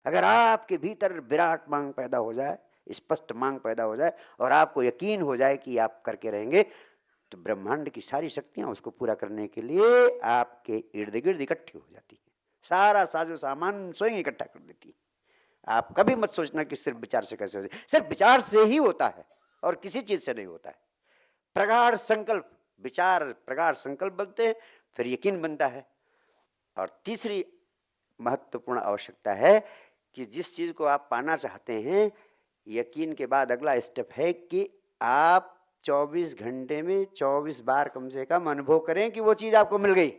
अगर आपके भीतर विराट मांग पैदा हो जाए, स्पष्ट मांग पैदा हो जाए और आपको यकीन हो जाए कि आप करके रहेंगे, तो ब्रह्मांड की सारी शक्तियां उसको पूरा करने के लिए आपके इर्द गिर्द इकट्ठी हो जाती है। सारा साजो सामान स्वयं इकट्ठा कर देती है। आप कभी मत सोचना कि सिर्फ विचार से कैसे हो जाए, सिर्फ विचार से ही होता है और किसी चीज से नहीं होता है। प्रगाढ़ संकल्प, विचार प्रगाढ़ संकल्प बनते हैं, फिर यकीन बनता है। और तीसरी महत्वपूर्ण आवश्यकता है कि जिस चीज को आप पाना चाहते हैं, यकीन के बाद अगला स्टेप है कि आप 24 घंटे में 24 बार कम से कम अनुभव करें कि वो चीज आपको मिल गई,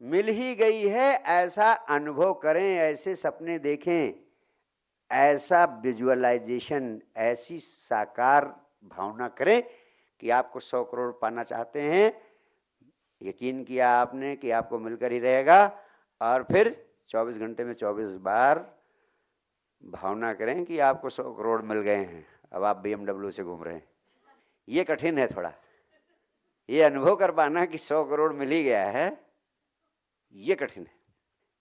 मिल ही गई है, ऐसा अनुभव करें, ऐसे सपने देखें, ऐसा विजुअलाइजेशन, ऐसी साकार भावना करें कि आपको 100 करोड़ पाना चाहते हैं, यकीन किया आपने कि आपको मिलकर ही रहेगा, और फिर 24 घंटे में 24 बार भावना करें कि आपको 100 करोड़ मिल गए हैं, अब आप BMW से घूम रहे हैं। ये कठिन है थोड़ा, ये अनुभव कर पाना कि 100 करोड़ मिल ही गया है, ये कठिन है।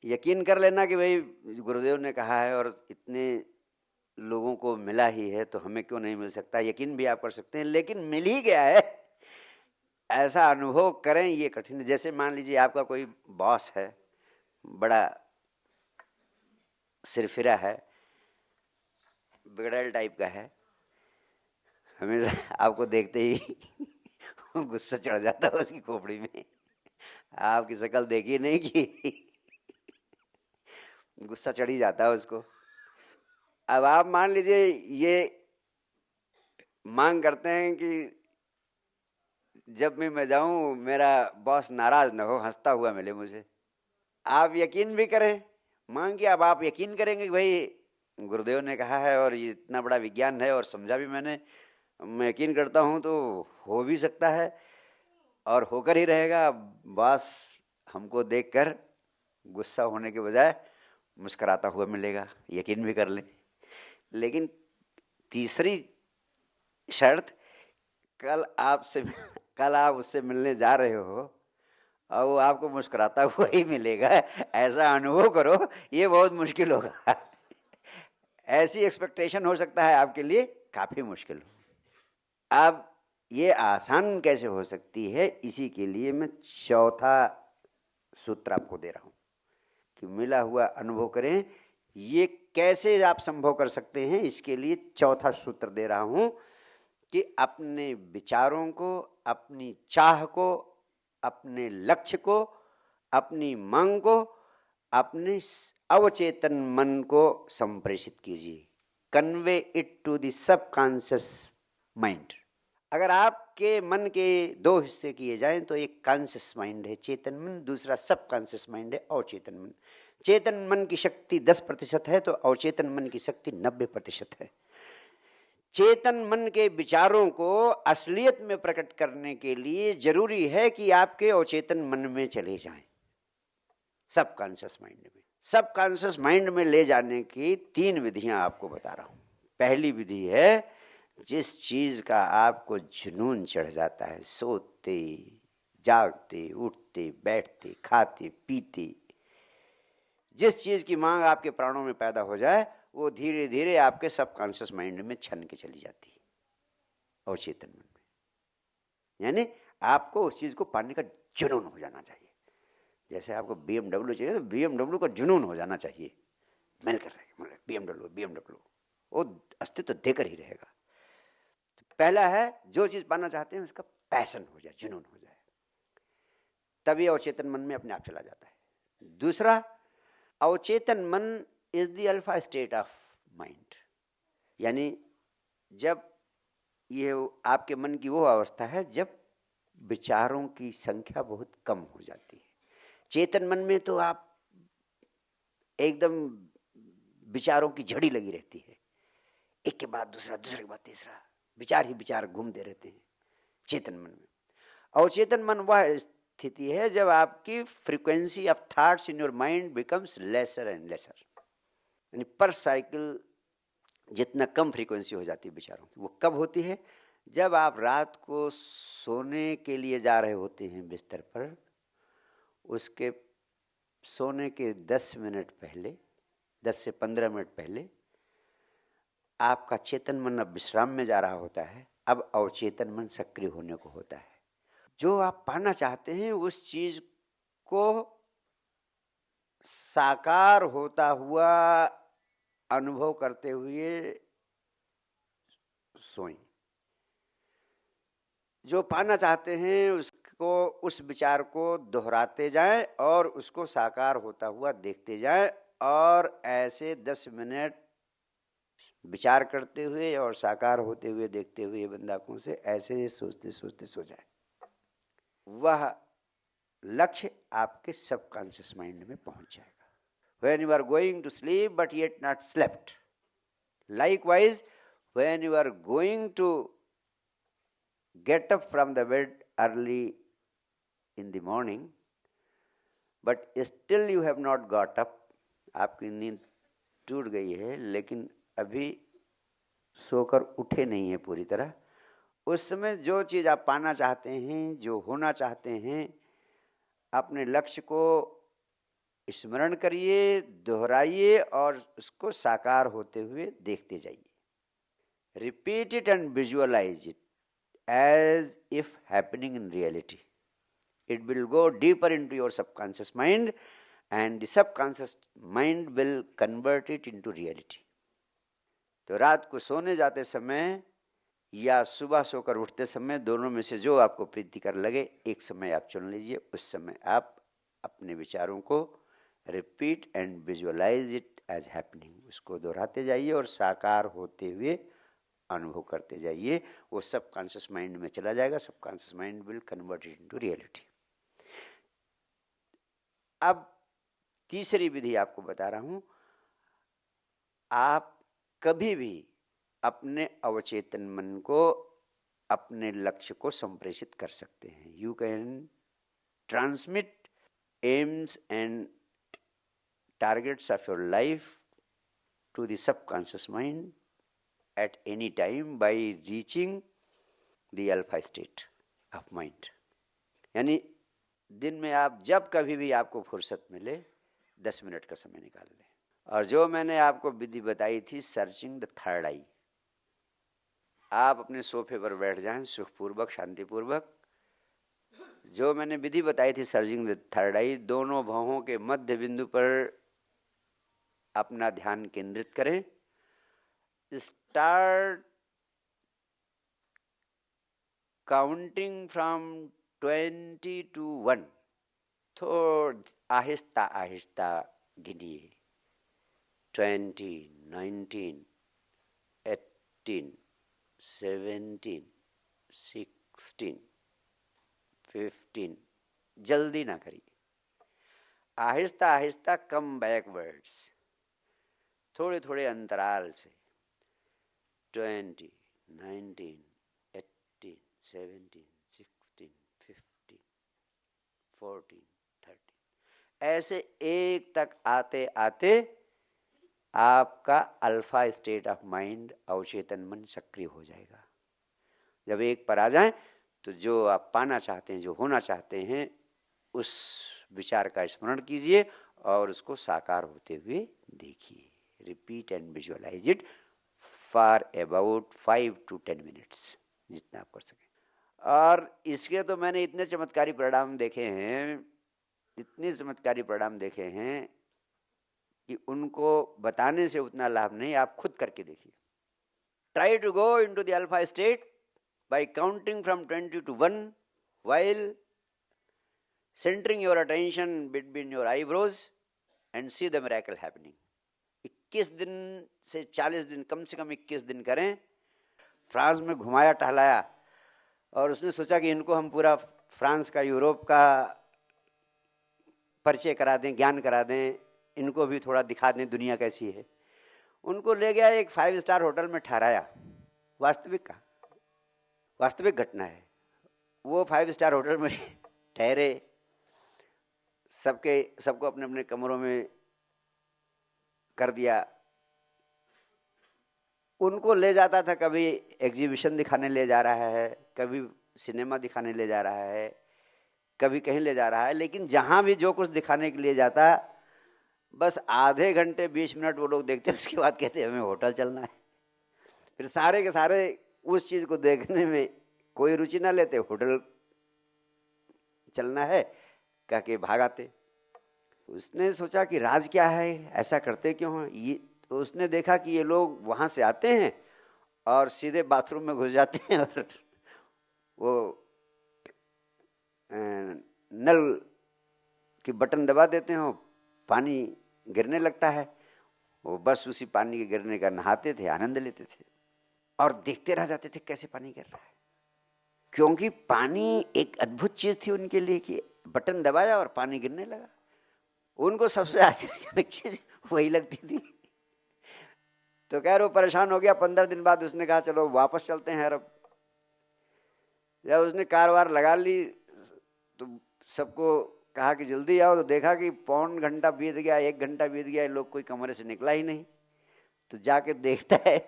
यकीन कर लेना कि भाई गुरुदेव ने कहा है और इतने लोगों को मिला ही है तो हमें क्यों नहीं मिल सकता, यकीन भी आप कर सकते हैं, लेकिन मिल ही गया है ऐसा अनुभव करें, ये कठिन है। जैसे मान लीजिए आपका कोई बॉस है, बड़ा सिरफिरा है, बिगड़ैल टाइप का है, हमेशा आपको देखते ही गुस्सा चढ़ जाता है उसकी खोपड़ी में, आपकी शक्ल देखी नहीं कि गुस्सा चढ़ ही जाता है उसको। अब आप मान लीजिए ये मांग करते हैं कि जब भी मैं जाऊं मेरा बॉस नाराज ना हो, हंसता हुआ मिले मुझे। आप यकीन भी करें, मांग के अब आप यकीन करेंगे कि भाई गुरुदेव ने कहा है और ये इतना बड़ा विज्ञान है और समझा भी मैंने, मैं यकीन करता हूं तो हो भी सकता है और होकर ही रहेगा। बॉस हमको देखकर गुस्सा होने के बजाय मुस्कुराता हुआ मिलेगा, यकीन भी कर लें। लेकिन तीसरी शर्त, कल आप उससे मिलने जा रहे हो और वो आपको मुस्कुराता हुआ ही मिलेगा, ऐसा अनुभव करो, ये बहुत मुश्किल होगा। ऐसी एक्सपेक्टेशन हो सकता है आपके लिए काफी मुश्किल हो। अब ये आसान कैसे हो सकती है, इसी के लिए मैं चौथा सूत्र आपको दे रहा हूं कि मिला हुआ अनुभव करें। ये कैसे आप संभव कर सकते हैं, इसके लिए चौथा सूत्र दे रहा हूं कि अपने विचारों को, अपनी चाह को, अपने लक्ष्य को, अपनी मांग को अपने अवचेतन मन को संप्रेषित कीजिए। Convey it to the subconscious mind. अगर आपके मन के दो हिस्से किए जाएं तो एक कॉन्शियस माइंड है, चेतन मन, दूसरा सबकॉन्शियस माइंड है, अवचेतन मन। चेतन मन की शक्ति 10% है तो अवचेतन मन की शक्ति 90% है। चेतन मन के विचारों को असलियत में प्रकट करने के लिए जरूरी है कि आपके अवचेतन मन में चले जाएं, सबकॉन्शियस माइंड में। सबकॉन्शियस माइंड में ले जाने की 3 विधियां आपको बता रहा हूं। पहली विधि है, जिस चीज का आपको जुनून चढ़ जाता है, सोते जागते उठते बैठते खाते पीते, जिस चीज की मांग आपके प्राणों में पैदा हो जाए, वो धीरे धीरे आपके सबकॉन्शियस माइंड में छन के चली जाती है, और चेतन मन में। यानी आपको उस चीज को पाने का जुनून हो जाना चाहिए। जैसे आपको BMW चाहिए तो BMW का जुनून हो जाना चाहिए, मिल कर रहेगा, BMW वो अस्तित्व देकर ही रहेगा। तो पहला है, जो चीज पाना चाहते हैं उसका पैशन हो जाए, जुनून हो जाए, तभी अवचेतन मन में अपने आप चला जाता है। दूसरा, अवचेतन मन is the alpha state of mind. यानी जब ये आपके मन की वो अवस्था है जब विचारों की संख्या बहुत कम हो जाती है। चेतन मन में तो आप एकदम विचारों की झड़ी लगी रहती है, एक के बाद दूसरा, दूसरे के बाद तीसरा, विचार ही विचार घूमते रहते हैं चेतन मन में। अवचेतन मन वह स्थिति है जब आपकी frequency of thoughts in your mind becomes lesser and lesser. यानी पर साइकिल जितना कम फ्रीक्वेंसी हो जाती है विचारों की। वो कब होती है? जब आप रात को सोने के लिए जा रहे होते हैं बिस्तर पर, उसके सोने के 10 मिनट पहले 10 से 15 मिनट पहले आपका चेतन मन अब विश्राम में जा रहा होता है, अब अवचेतन मन सक्रिय होने को होता है। जो आप पाना चाहते हैं उस चीज को साकार होता हुआ अनुभव करते हुए सोएं। जो पाना चाहते हैं उसको, उस विचार को दोहराते जाएं और उसको साकार होता हुआ देखते जाएं, और ऐसे 10 मिनट विचार करते हुए और साकार होते हुए देखते हुए बंद आंखों से ऐसे सोचते सोचते सो जाए। वह लक्ष्य आपके सबकॉन्शियस माइंड में पहुंच जाएगा। When you are going to sleep but yet not slept. Likewise, when you are going to get up from the bed early in the morning but still you have not got up, आपकी नींद टूट गई है लेकिन अभी सोकर उठे नहीं है पूरी तरह, उस समय जो चीज़ आप पाना चाहते हैं, जो होना चाहते हैं, अपने लक्ष्य को स्मरण करिए, दोहराइए और उसको साकार होते हुए देखते जाइए। Repeat it and visualise it as if happening in reality. It will go deeper into your subconscious mind and the subconscious mind will convert it into reality. तो रात को सोने जाते समय या सुबह सोकर उठते समय, दोनों में से जो आपको प्रीतिकर लगे एक समय आप चुन लीजिए। उस समय आप अपने विचारों को repeat and visualise it as happening, उसको दोहराते जाइए और साकार होते हुए अनुभव करते जाइए। वो सबकॉन्शियस माइंड में चला जाएगा। Subconscious mind will convert it into reality. अब तीसरी विधि आपको बता रहा हूं। आप कभी भी अपने अवचेतन मन को अपने लक्ष्य को संप्रेषित कर सकते हैं। You can transmit aims and targets of your life to the subconscious mind at any time by reaching the alpha state of mind. यानी दिन में आप जब कभी भी आपको फुर्सत मिले 10 मिनट का समय निकाल लें। और जो मैंने आपको विधि बताई थी सर्चिंग द थर्ड आई, आप अपने सोफे पर बैठ जाएं सुखपूर्वक, शांतिपूर्वक। जो मैंने विधि बताई थी सर्चिंग द थर्ड आई, दोनों भौहों के मध्य बिंदु पर अपना ध्यान केंद्रित करें। स्टार्ट काउंटिंग फ्रॉम 20 to 1, थोड़ा आहिस्ता आहिस्ता गिनिए। 20, 19, 18, 17, 16, 15। जल्दी ना करिए, आहिस्ता आहिस्ता, कम बैकवर्ड्स, थोड़े थोड़े अंतराल से। 20, 19, 18, 17, 16, 15, 14, 13, ऐसे एक तक आते आते आपका अल्फा स्टेट ऑफ माइंड, अवचेतन मन सक्रिय हो जाएगा। जब एक पर आ जाए तो जो आप पाना चाहते हैं, जो होना चाहते हैं, उस विचार का स्मरण कीजिए और उसको साकार होते हुए देखिए। Repeat and visualise it for about 5 to 10 minutes, जितना आप कर सकें। और इसके तो मैंने इतने चमत्कारी परिणाम देखे हैं, इतने चमत्कारी परिणाम देखे हैं कि उनको बताने से उतना लाभ नहीं, आप खुद करके देखिए। Try to go into the alpha state by counting from 20 to 1 while centering your attention between your eyebrows and see the miracle happening. 21 दिन से 40 दिन, कम से कम 21 दिन करें। फ्रांस में घुमाया टहलाया और उसने सोचा कि इनको हम पूरा फ्रांस का, यूरोप का परिचय करा दें, ज्ञान करा दें, इनको भी थोड़ा दिखा दें दुनिया कैसी है। उनको ले गया एक 5 स्टार होटल में ठहराया। वास्तविक घटना है। वो 5 स्टार होटल में ठहरे, सबको अपने अपने कमरों में कर दिया। उनको ले जाता था, कभी एग्जीबिशन दिखाने ले जा रहा है, कभी सिनेमा दिखाने ले जा रहा है, कभी कहीं ले जा रहा है, लेकिन जहाँ भी जो कुछ दिखाने के लिए जाता, बस आधे घंटे 20 मिनट वो लोग देखते हैं, उसके बाद कहते हैं हमें होटल चलना है। फिर सारे के सारे उस चीज़ को देखने में कोई रुचि ना लेते, होटल चलना है कह के भाग आते। उसने सोचा कि राज क्या है, ऐसा करते क्यों हैं ये। तो उसने देखा कि ये लोग वहाँ से आते हैं और सीधे बाथरूम में घुस जाते हैं और वो नल की बटन दबा देते हैं, पानी गिरने लगता है, वो बस उसी पानी के गिरने का नहाते थे, आनंद लेते थे और देखते रह जाते थे कैसे पानी गिर रहा है। क्योंकि पानी एक अद्भुत चीज थी उनके लिए कि बटन दबाया और पानी गिरने लगा। उनको सबसे आश्चर्यजनक चीज वही लगती थी। तो खैर वो परेशान हो गया। 15 दिन बाद उसने कहा चलो वापस चलते हैं अरब। जब उसने कारवार लगा ली तो सबको कहा कि जल्दी आओ, तो देखा कि पौन घंटा बीत गया, 1 घंटा बीत गया, लोग कोई कमरे से निकला ही नहीं। तो जाके देखता है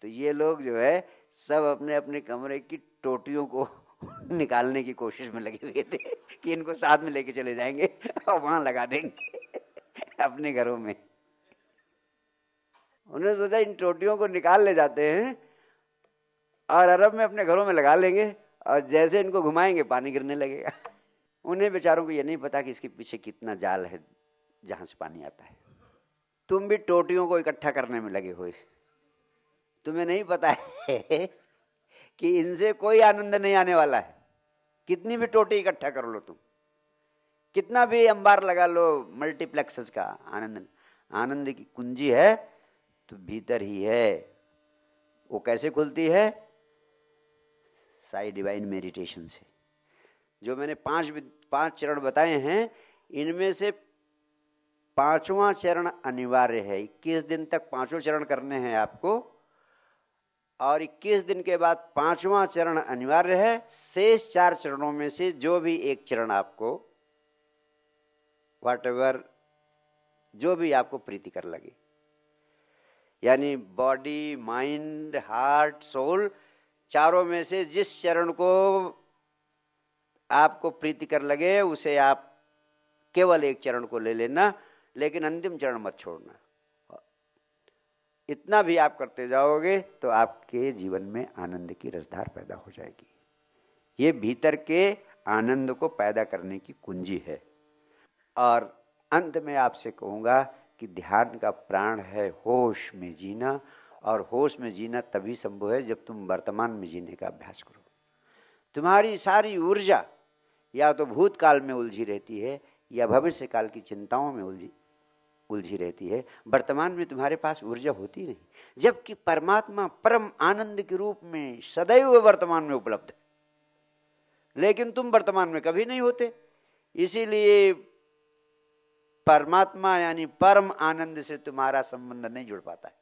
तो ये लोग जो है सब अपने अपने कमरे की टोटियों को निकालने की कोशिश में लगे हुए थे कि इनको साथ में लेके चले जाएंगे और वहां लगा देंगे अपने घरों में। उन्होंने सोचा इन टोटियों को निकाल ले जाते हैं और अरब में अपने घरों में लगा लेंगे और जैसे इनको घुमाएंगे पानी गिरने लगेगा। उन्हें बेचारों को ये नहीं पता कि इसके पीछे कितना जाल है जहां से पानी आता है। तुम भी टोटियों को इकट्ठा करने में लगे हो, तुम्हें नहीं पता है कि इनसे कोई आनंद नहीं आने वाला है। कितनी भी टोटी इकट्ठा कर लो तुम, कितना भी अंबार लगा लो मल्टीप्लेक्सेस का, आनंद की कुंजी है तो भीतर ही है। वो कैसे खुलती है? साई डिवाइन मेडिटेशन से। जो मैंने पांच चरण बताए हैं, इनमें से 5वां चरण अनिवार्य है। 21 दिन तक 5 चरण करने हैं आपको और 21 दिन के बाद 5वां चरण अनिवार्य है। शेष 4 चरणों में से जो भी एक चरण आपको व्हाटएवर जो भी आपको प्रीतिकर लगे, यानी बॉडी, माइंड, हार्ट, सोल, चारों में से जिस चरण को आपको प्रीतिकर लगे उसे आप केवल एक चरण को ले लेना, लेकिन अंतिम चरण मत छोड़ना। इतना भी आप करते जाओगे तो आपके जीवन में आनंद की रसधार पैदा हो जाएगी। ये भीतर के आनंद को पैदा करने की कुंजी है। और अंत में आपसे कहूँगा कि ध्यान का प्राण है होश में जीना, और होश में जीना तभी संभव है जब तुम वर्तमान में जीने का अभ्यास करो। तुम्हारी सारी ऊर्जा या तो भूतकाल में उलझी रहती है या भविष्य काल की चिंताओं में उलझी रहती है। वर्तमान में तुम्हारे पास ऊर्जा होती नहीं, जबकि परमात्मा परम आनंद के रूप में सदैव वर्तमान में उपलब्ध है, लेकिन तुम वर्तमान में कभी नहीं होते। इसीलिए परमात्मा यानी परम आनंद से तुम्हारा संबंध नहीं जुड़ पाता है।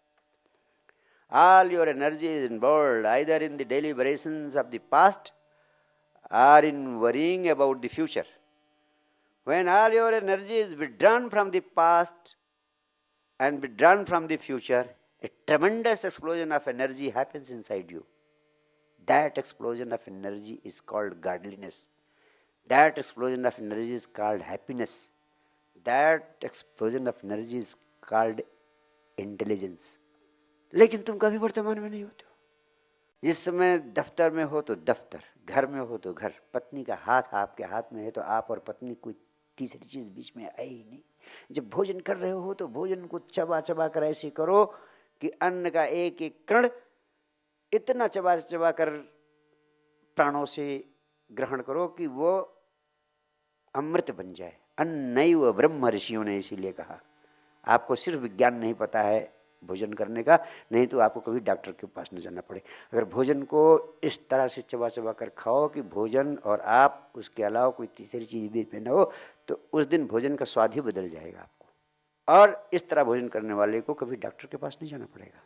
All your energy is involved either in the deliberations of the past or in worrying about the future. When all your energy is withdrawn from the past and withdrawn from the future, a tremendous explosion of energy happens inside you. That explosion of energy is called godliness. That explosion of energy is called happiness. That explosion of energy is called intelligence. लेकिन तुम कभी वर्तमान में नहीं होते हो। जिस समय दफ्तर में हो तो दफ्तर, घर में हो तो घर, पत्नी का हाथ आपके हाथ में है तो आप और पत्नी कोई तीसरी चीज बीच में आई ही नहीं। जब भोजन कर रहे हो तो भोजन को चबा चबा कर ऐसे करो कि अन्न का एक एक कण इतना चबा चबा कर प्राणों से ग्रहण करो कि वो अमृत बन जाए। अन्नैव ब्रह्म, ऋषियों ने इसीलिए कहा। आपको सिर्फ विज्ञान नहीं पता है भोजन करने का, नहीं तो आपको कभी डॉक्टर के पास न जाना पड़े। अगर भोजन को इस तरह से चबा चबा कर खाओ कि भोजन और आप उसके अलावा कोई तीसरी चीज भी पे न हो, तो उस दिन भोजन का स्वाद ही बदल जाएगा आपको। और इस तरह भोजन करने वाले को कभी डॉक्टर के पास नहीं जाना पड़ेगा।